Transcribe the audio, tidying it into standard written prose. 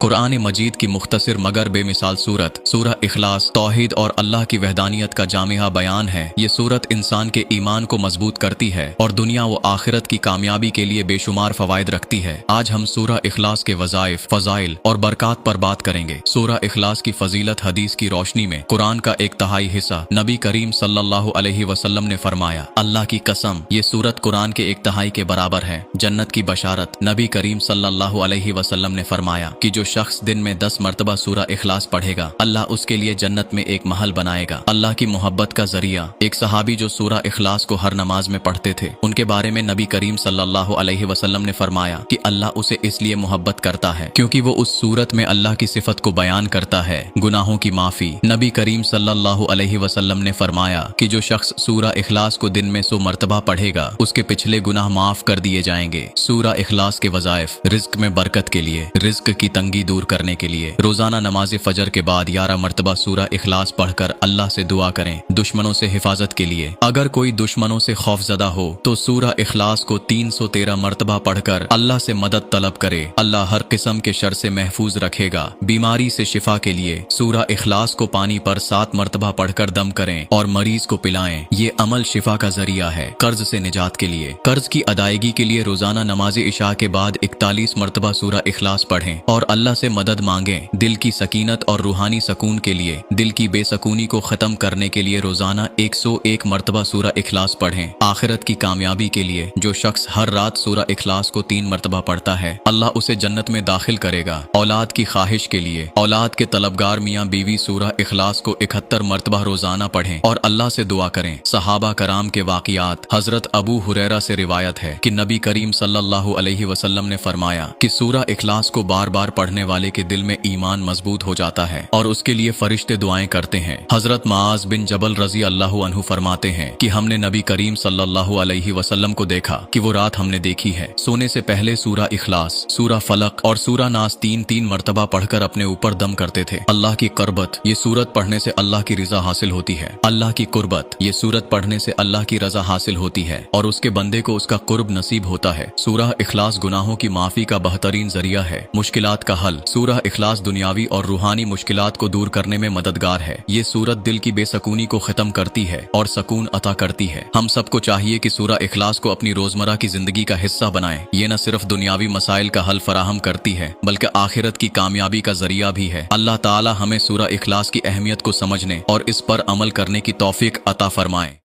कुरान मजीद की मुख्तसर मगर बेमिसाल सूरत सूरह इखलास तौहीद और अल्लाह की वहदानियत का जामिया बयान है। ये सूरत इंसान के ईमान को मजबूत करती है और दुनिया व आखिरत की कामयाबी के लिए बेशुमार फवायद रखती है। आज हम सूरह इखलास के वज़ाइफ, फ़ज़ाइल और बरक़ात पर बात करेंगे। सूरह इखलास की फजीलत हदीस की रोशनी में कुरान का एक तिहाई हिस्सा नबी करीम सल्लल्लाहु अलैहि वसल्लम ने फरमाया, अल्लाह की कसम ये सूरत कुरान के एक तिहाई के बराबर है। जन्नत की बशारत नबी करीम सल्लल्लाहु अलैहि वसल्लम ने फरमाया कि जो शख्स दिन में 10 मरतबा सूरह इखलास पढ़ेगा, अल्लाह उसके लिए जन्नत में एक महल बनाएगा। अल्लाह की मोहब्बत का जरिया। एक सहाबी जो सूरह इखलास को हर नमाज में पढ़ते थे, उनके बारे में नबी करीम सल्लल्लाहु अलैहि वसल्लम ने फरमाया कि अल्लाह उसे इसलिए मोहब्बत करता है क्योंकि वो उस सूरत में अल्लाह की सिफत को बयान करता है, गुनाहों की माफी। नबी करीम सल्लल्लाहु अलैहि वसल्लम ने फरमाया कि जो शख्स सूरह इखलास को दिन में 100 मरतबा पढ़ेगा, उसके पिछले गुनाह माफ कर दिए जाएंगे। सूरह इखलास के वज़ाइफ रिज्क में बरकत के लिए, रिज्क की तंगी दूर करने के लिए रोजाना नमाज फजर के बाद 11 मरतबा सूरह इखलास पढ़कर अल्लाह से दुआ करें। दुश्मनों से हिफाजत के लिए, अगर कोई दुश्मनों से खौफजदा हो तो सूरह इखलास को 313 मरतबा पढ़कर अल्लाह से मदद तलब करे। अल्लाह हर किस्म के शर से महफूज रखेगा। बीमारी से शिफा के लिए सूरह इखलास को पानी पर 7 मरतबा पढ़कर दम करें और मरीज को पिलाएं। ये अमल शिफा का जरिया है। कर्ज से निजात के लिए, कर्ज की अदायगी के लिए रोजाना नमाज इशा के बाद 41 मरतबा सूरह इखलास पढ़ें और अल्लाह से मदद मांगें। दिल की सकीनत और रूहानी सकून के लिए, दिल की बेसकूनी को खत्म करने के लिए रोजाना 101 मरतबा सूरह इखलास पढ़ें। आखिरत की कामयाबी के लिए जो शख्स हर रात सूरह इखलास को 3 मरतबा पढ़ता है, अल्लाह उसे जन्नत में दाखिल करेगा। औलाद की ख्वाहिश के लिए, औलाद के तलबगार मियाँ बीवी सूरह इखलास को 71 मरतबा रोजाना पढ़ें और अल्लाह से दुआ करें। सहाबा कराम के वाक़ियात। हजरत अबू हुरैरा से रिवायत है कि नबी करीम सल्लल्लाहु अलैहि वसल्लम ने फरमाया कि सूरह इखलास को बार बार पढ़ने वाले के दिल में ईमान मजबूत हो जाता है और उसके लिए फरिश्ते दुआएं करते हैं। हजरत मुआज बिन जबल रजी अल्लाहु अन्हु फरमाते हैं कि हमने नबी करीम सल्लल्लाहु अलैहि वसल्लम को देखा कि वो रात हमने देखी है, सोने से पहले सूरह इखलास, सूरह फलक और सूरह नास 3-3 मरतबा पढ़कर अपने ऊपर दम करते थे। अल्लाह की कुर्बत, ये सूरत पढ़ने से अल्लाह की रजा हासिल होती है। अल्लाह की कुर्बत, ये सूरत पढ़ने से अल्लाह की रजा हासिल होती है और उसके बंदे को उसका कुर्ब नसीब होता है। सूरह इखलास गुनाहों की माफी का बेहतरीन जरिया है। मुश्किलात का हल। सूरह इखलास दुनियावी और रूहानी मुश्किलात को दूर करने में मददगार है। ये सूरत दिल की बेसकूनी को खत्म करती है और सकून अता करती है। हम सबको चाहिए कि सूरह इखलास को अपनी रोजमर्रा की जिंदगी का हिस्सा बनाएं। ये न सिर्फ दुनियावी मसाइल का हल फराहम करती है बल्कि आखिरत की कामयाबी का जरिया भी है। अल्लाह ताला हमें सूरह इखलास की अहमियत को समझने और इस पर अमल करने की तौफीक अता फरमाए।